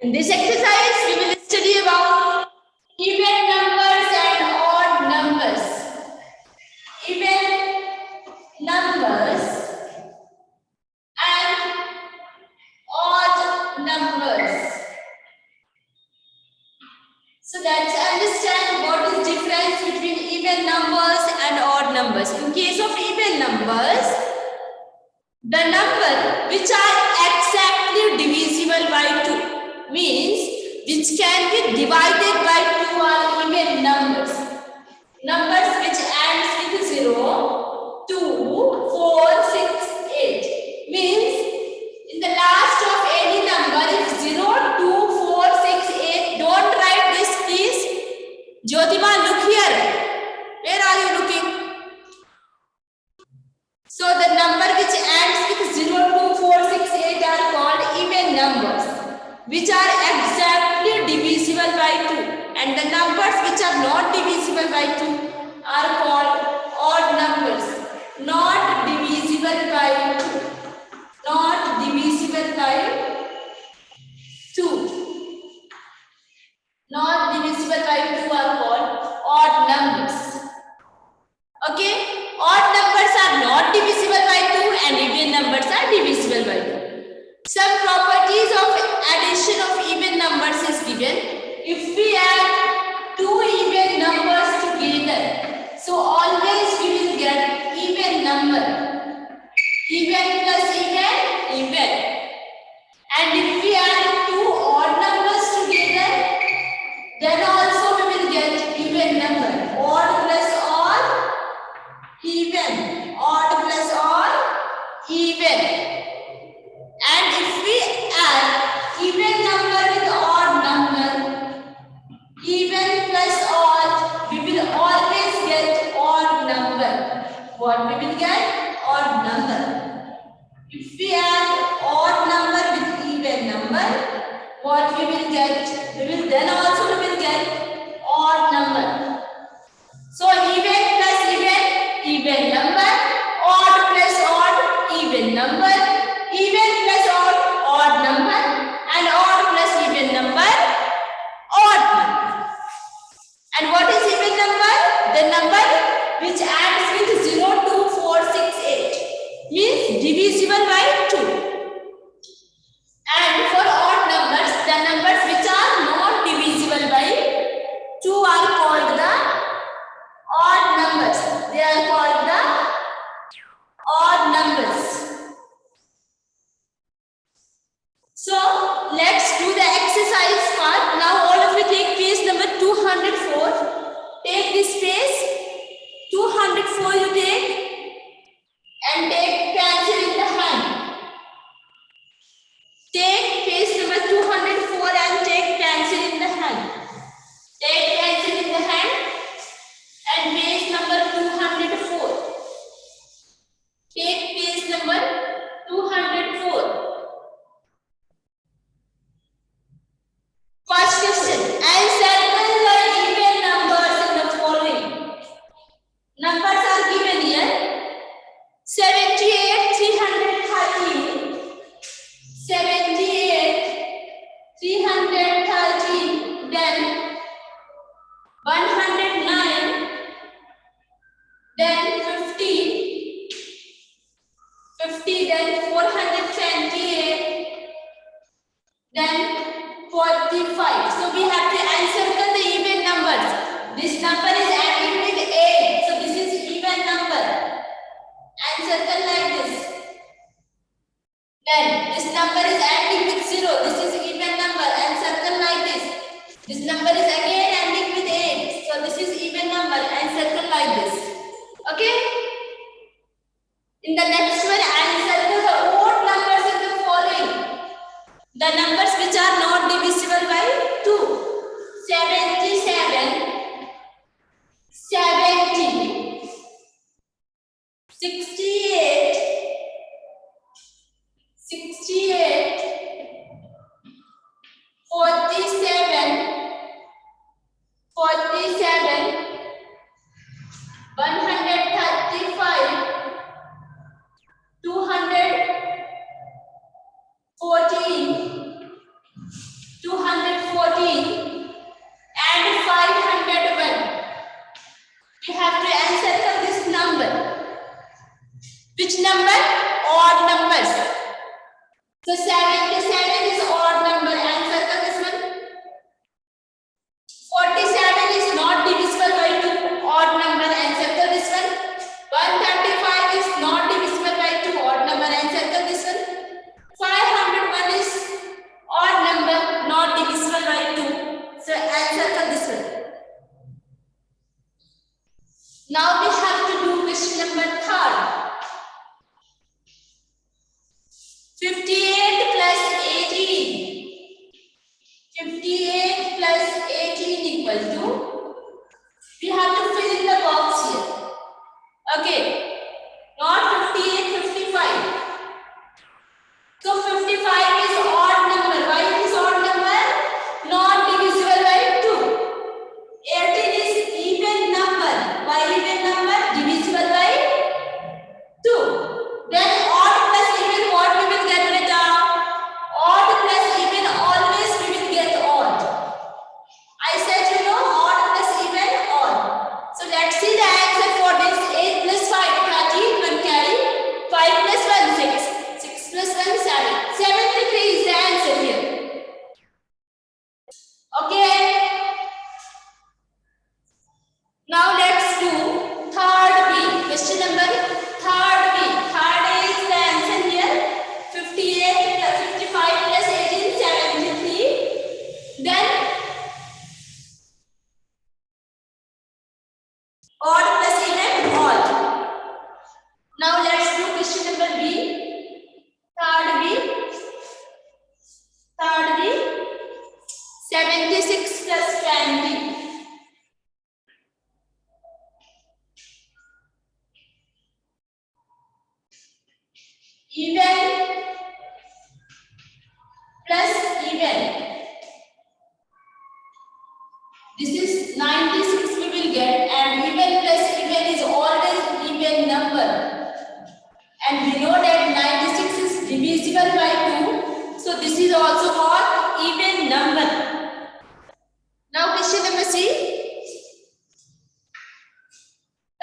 In this exercise, we will study about even numbers and odd numbers. Even numbers and odd numbers. So let's understand what is difference between even numbers and odd numbers. In case of even numbers, the number which are exactly divisible by 2 means which can be divided by 2 are even numbers. Numbers which ends with 0, 2, 4, 6, 8 means in the last of any number if 0, 2, 4, 6, 8 don't write this please. Jyotima, look here. Where are you looking? So the number which ends with 0, 2, 4, 6, 8 are called even numbers, which are exactly divisible by 2. And the numbers which are not divisible by 2 are called odd numbers. Not divisible by 2. Not divisible by 2. Not divisible by 2 are called odd numbers. Okay? Odd numbers are not divisible by 2 and even numbers are divisible by 2. Some properties of addition of even numbers is given. If we add 2 even numbers together, so always we will get even number. Even plus even. And if we add 2 odd numbers together, then also we will get even number. Odd plus odd, even. Odd plus odd, even. And if we add even number with odd number, even plus odd, we will always get odd number. What we will get? Odd number. If we add odd number with even number, what we will get? We will then also we will get odd number. So even plus even number, odd plus odd, even number, even plus odd number, and odd plus even number, odd number. And what is even number? The number which ends with 0, 2, 4, 6, 8 means divisible by 2. And for odd numbers, the numbers which are not divisible by 2 are called the odd numbers. They are called the odd numbers. So let's do the exercise part. Now all of you take page number 204. Take this page 204 you take and take pencil in the hand. Take page number 204 and take pencil in the hand. Take pencil in the hand and page number 204. Take page number 204. First question. Encircle the even numbers in the following. Numbers are given here. 78, 313. 78, 313. Then 109. Then 50. 50. Then 428. Then 45. So we have to encircle the even numbers. This number is ending with 8. So this is even number. Encircle like this. Then this number is ending with 0. This is even number. Encircle like this. This number is again ending with 8. So this is even number. Encircle like this. Okay? In the next one, encircle the odd numbers in the following. The numbers which are not divisible by 2. 77, 70, 68, 68, 47, 47, 135, 214, So 77 is odd number and circle this one. 47 is not divisible by 2, odd number and circle this one. 135 is not divisible by 2, odd number and circle this one. 501 is odd number not divisible by 2, so and circle this one. Now we have to do question number 3. 58 plus 18. 58 plus 18 equal to, we have to fill in the box here. Okay, not 58, 55. So 55 is odd number. Why it is odd number? Not divisible by 2. 18 is even number. Why even number? Divisible by 2. Then odd plus even, what we will get beta? Odd plus even, always we will get odd. I said, you know, odd plus even, odd. So let's see the answer for this. 8 plus 5, 13, 1 carry. 5 plus 1, 6. 6 plus 1, 7. 73 is the answer here. Okay. Now let's do third B. Question number third B. Third is the answer here. 58 plus 55 plus 18, 73. Then odd plus even, odd. Now let's do question number B. Third B. Third B. 76 plus 20. Even plus even. This is 96 we will get, and even plus even is always even number. And we know that 96 is divisible by 2. So this is also called even number. Now question number C.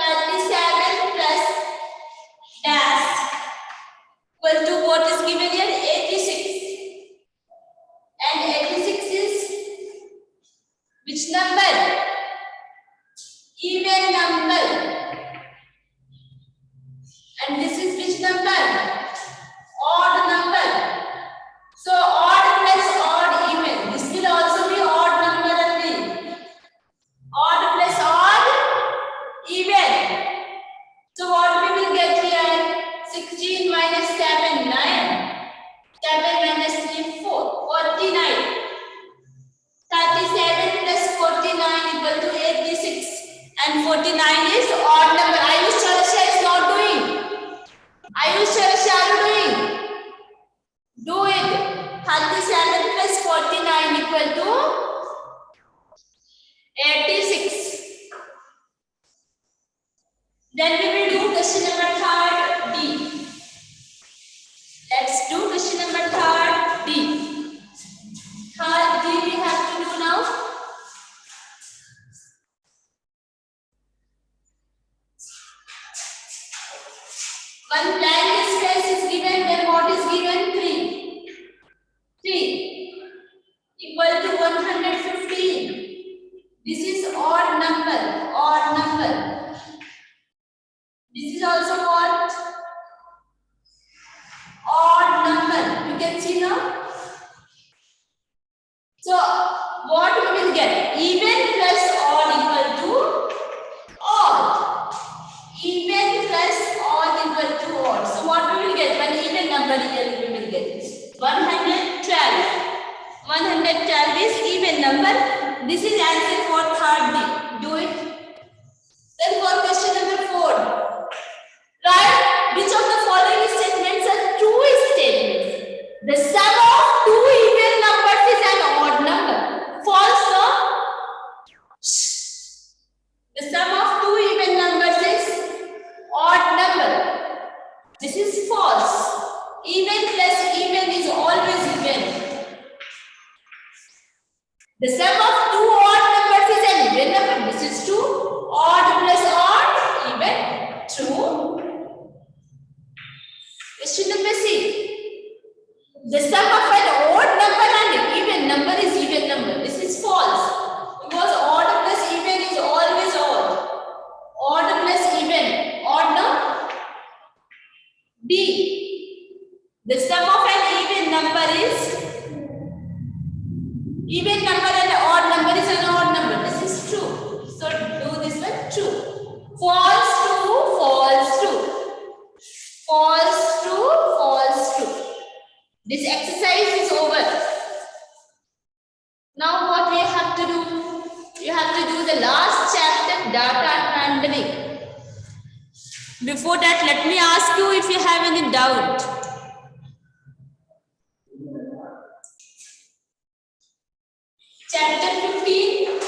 37 plus dash equal to, what is given here? 86. And 86 is which number? Even number. And this is which number? Odd number. So odd plus odd even. This will also be odd number only. Odd plus odd even. So what we will get here? 16 minus 7, 9. 7 minus 3, 4. 49. 37 plus 49 equal to 86. And 49 is odd number. Ayush Chalasha is not doing. Ayush Chalasha are you doing? Do it. 37 plus 49 equal to 86. Then we will do question number 3 D. Let's do question number 3 D. 3 D we have to do now. One blank space is given, then what is given? 3. 3 equal to 115. This is odd number, odd number. This is also what? Odd number. You can see now. So what we will get? Even plus odd equal to odd. Even plus odd equal to odd. So what we will get? One even number here we will get. 112. 112 is even number. This is answer for third D. Do it. Then for question number 4. Write which of the following statements are true statements. The sum of two even numbers is an odd number. False, no? The sum of two even numbers is odd number. This is false. Even plus even is always even. The sum of two odd numbers is an even number. This is true. Odd plus odd, even. True. Question number C. The sum of an odd number and even number is even number. This is false. Because odd plus even is always odd. Odd plus even. Odd, no? B. The sum of an even number is even number and odd number is an odd number. This is true. So do this one true. False, true, false, true. False, true, false, true. This exercise is over. Now what we have to do? You have to do the last chapter, data handling. Before that, let me ask you if you have any doubt. Chapter 15,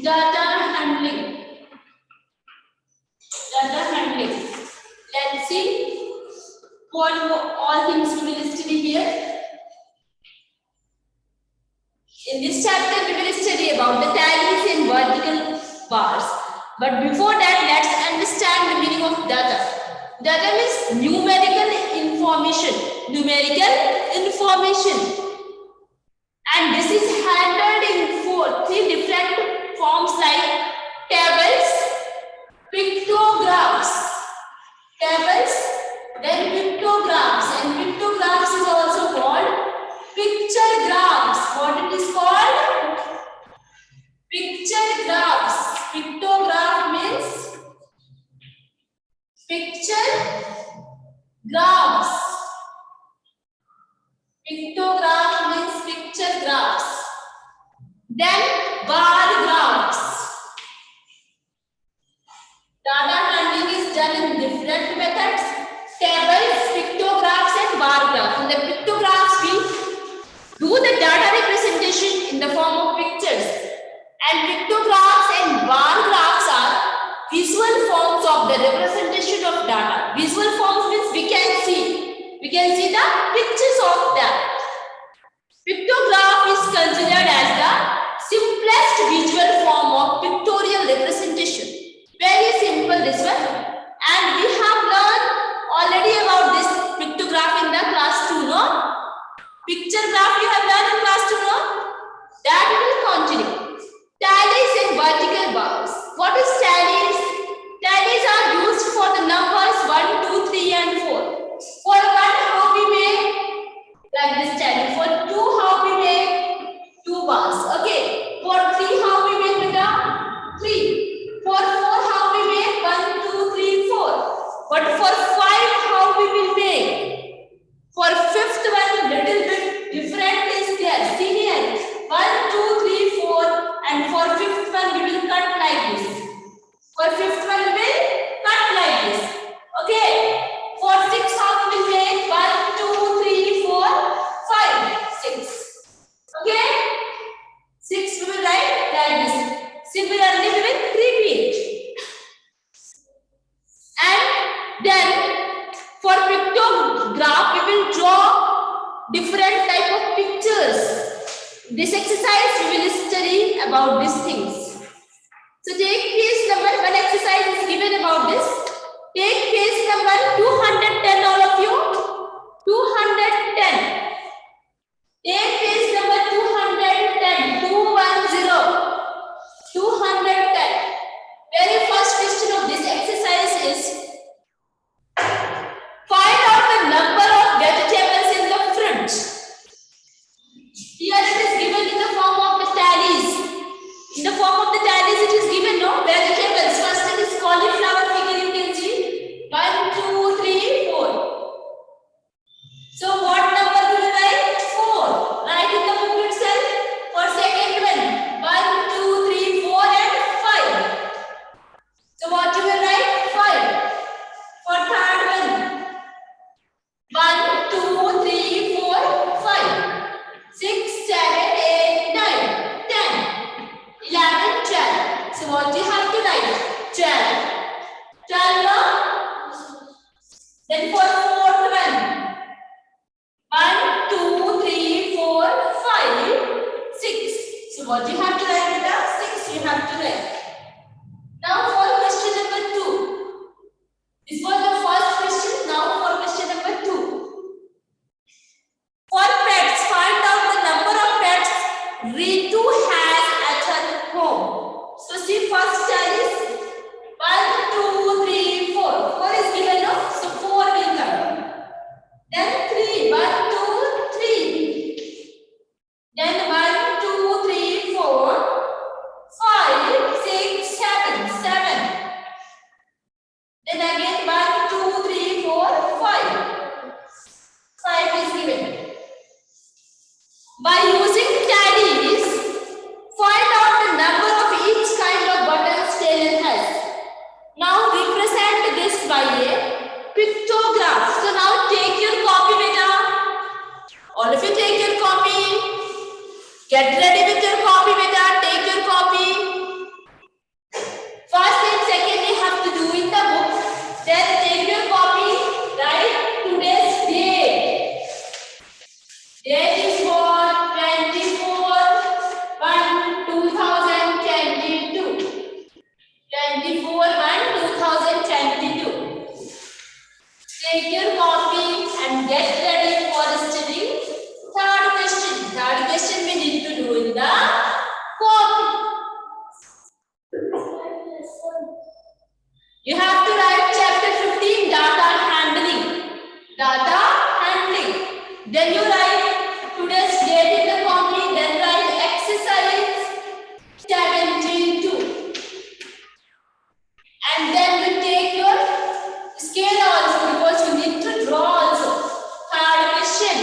data handling. Data handling. Let's see what all things we will study here. In this chapter, we will study about the tallies and vertical bars. But before that, let's understand the meaning of data. Data means numerical information. Numerical information. And this is handled in three different forms like tables, pictographs. Tables, then pictographs. And pictographs is also called picture graphs. What it is called? Picture graphs. Pictograph means picture graphs. Pictograph means picture graphs. Then bar graphs. Data handling is done in different methods. Tables, pictographs and bar graphs. In the pictographs we do the data representation in the form of pictures. And pictographs and bar graphs are visual forms of the representation of data. Visual forms means we can see the pictures of that. Pictograph is considered as the simplest visual form of pictorial representation. Very simple this one. And we have learned already about this pictograph in the class 2, no? Picture graph you have learned in class 2, no? That will continue. Tallies and vertical bars. What is tallies? Tallies are used for the numbers 1, 2, 3 and 4. For 1, how we make like this tally. For 2, how we make 2 bars. Okay. For 3, how we make beta? 3. For 4, how we make 1, 2, 3, 4. But for 5, how we will make? For 5th one, little bit different is there. See here. 1, 2, 3, 4. And for 5th one, we will cut like this. For 5th one, we will cut like this. Okay. For 6th, how we will make? 1, 2, 3, 4, 5, 6. Okay. 6 we will write like this. Similarly, we will repeat. And then for pictograph, we will draw different type of pictures. This exercise we will study about these things. So take page number 1 exercise is given about this. Take page number 210, all of you. 210. Take page number 210. 210. 210. Very first question of this exercise is find out the number of vegetables in the fridge. Here it is given in the form of the tallies. In the form of the tallies it is given, no? Vegetables. First it is cauliflower figure you can see. 1, 2, 3, 4. So what number will you write? 4. Write in the book itself. For second one, 1, 2, 3, 4 and 5. So what you will write? 5. For third one, 1, 2, 3, 4, 5. 6, 7, 8, 9, 10, 11, 12. So what you have to write? 12. 12 no? Then for fourth one, 1, 2, 3, 4, 5, 6. So what you have to write with the 6 you have to write. Now for question number 2. This was the first question. Now for question number 2. Ritu has at her home. So see first tallies. 1, 2, 3, 4. 4 is given, no? So 4 will come. Then 3. 1, 2, 3. Then 1, 2, 3, 4. 5, 6, 7. 7. Then again 1, 2, 3, 4, 5. 5 is given. By using tallies, find out the number of each kind of buttons tailor has. Now represent this by a pictograph. So now take your copy, beta. All of you take your copy. Get ready with your copy, beta. Take your copy. First and second you have to do in the book. Then take your copy. Write today's date. Date is what? 24 1 2022. 24 1 2022. Take your copy and get ready for studying third question. Third question we need to do in the copy. You have to write chapter 15, data handling. Data handling. Then you write today's date in the copy. Then write exercise 72. And then you take your scale also because you need to draw also. Third question.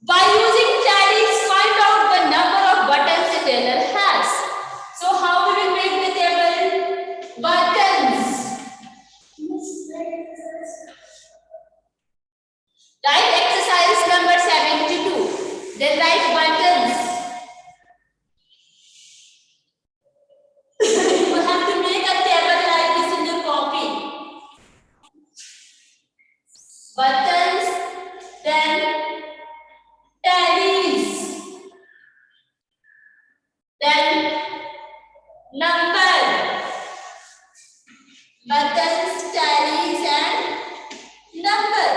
By using tallies, find out the number of buttons a tailor has. So how we will make the table? Buttons. Write exercise number 72. Then write buttons. You have to make a table like this in your copy. Buttons, then tallies, then number. Buttons, tallies and number.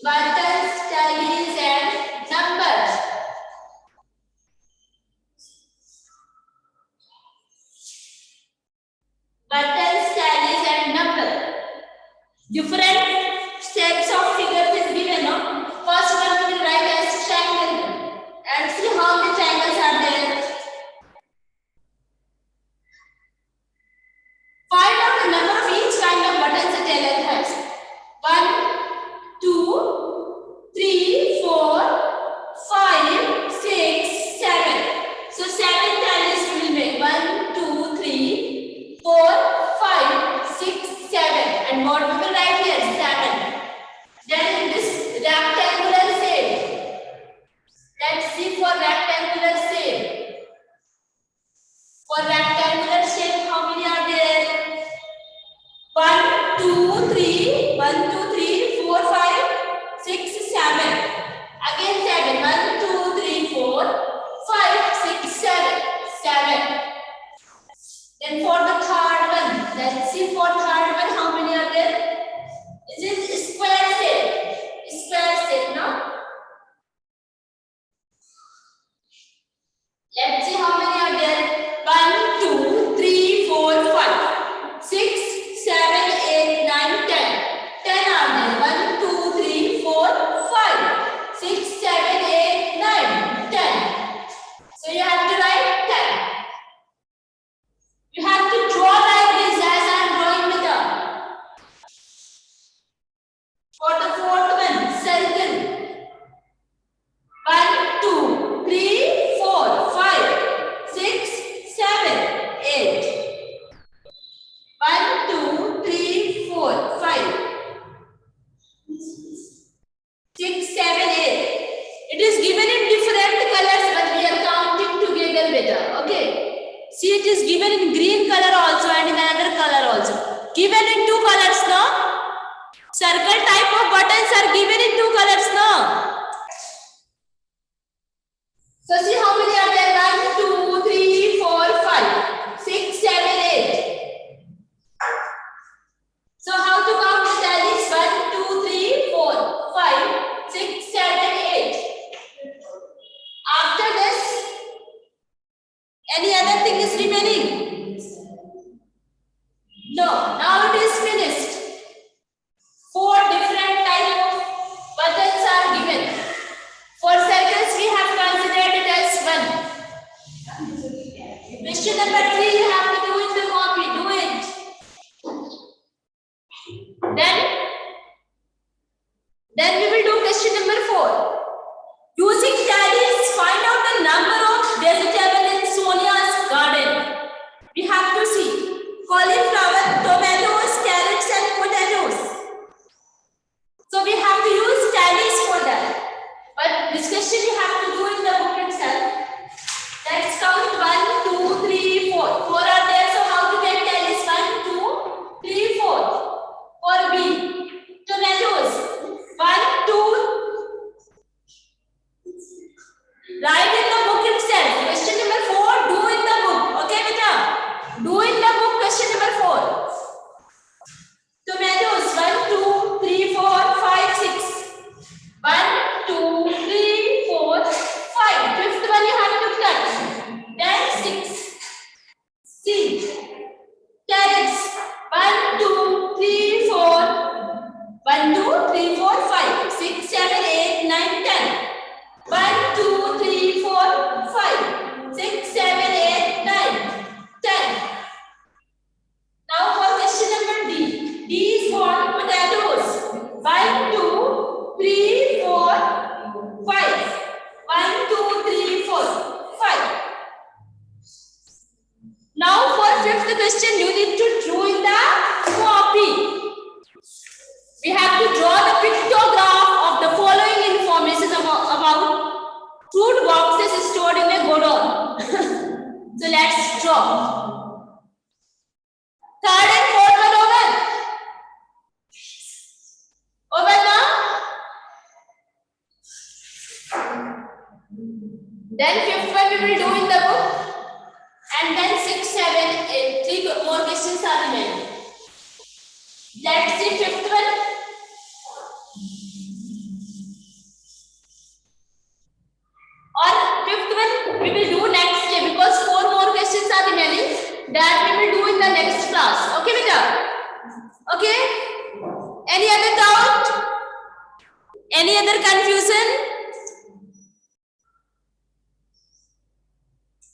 Buttons, tallies and numbers. Buttons, tallies and number. Different steps of figures is given. No? First one we will write as triangle and see how many triangles are there. Find out the number of each kind of buttons a tailor has. 1, 2, 3, 4, 5, 6, 7. So 7 tallies we will make. 1, 2, 3, 4, 5, 6, 7. And what we will write here? 7. Then this rectangular shape. Let's see for rectangular shape. For rectangular shape, how many are there? 1, 2, 3, 1, 2, 3, 4, 5, 6, 7. Again 7. 1, 2, 3, 4, 5, 6, 7. 7. Then for the third one, let's see for third one how many are there? This is square shape. Square shape, no? Let's see how many are there. 1, 2, 3, 4, 5, 6, 7, 8, 9, 10. 10 are there. 1, 2, 3, 4, 5, 6, 7, 8, 9, 10. So you have to write 10. You have to draw like this as I am drawing with them. For the fourth one, circle. 1, 2, 3, 4, 5, 6, 7, 8. 1, 2, 3, 4, 5, 6, 7, 8. It is given in different colors, but we are counting together better. Okay. See, it is given in green color also and in another color also. Given in 2 colors, no? Circle type of buttons are given in 2 colors, no? So see how many are there? 1, 2, 3, 4, 5, 6, 7, 8. So how to count the tallies? 1, 2, 3, 4, 5, 6, 7, 8. After Question number 3 you have to do in the copy. Do it. Then we will do question number 4. Using tallies, find out the number of vegetables in Sonia's garden. We have to see cauliflower, tomatoes, carrots and potatoes. So we have to use tallies for that. But this question you have to do in the book itself. Let's count 1, 2, 3, 4. 4 are there, so how to get tallies? 1, 2, 3, 4. For B, tomatoes. 1, 2. Write in the book itself. Question number 4, do in the book. Okay, beta? Do in the book question number 4. Tomatoes. 1, 2, 3, 4, 5, 6. 1, 2, 3, 4, 5. Fifth one you have to cut. Then 6. C. Carrots. 1, 2, 3, 4. 1, 2, 3, 4, 5. 6, 7, 8, 9, 10. 1, 2, 3, 4, 5. 6, 7, 8, 9, 10. Now for question number D. D is for potatoes. 1, 2, 3, 4, 5. 1, 2, 3, 4, 5. Now for fifth question, you need to draw in the copy. We have to draw the pictograph of the following information about fruit boxes stored in a godown. So let's draw. Third and fourth one over. Over now. Then fifth one we will do in the book. And then 6, 7, 8. 3 more questions are remaining. Let's see fifth one. Or fifth one we will do next day because 4 more questions are remaining. That we will do in the next class.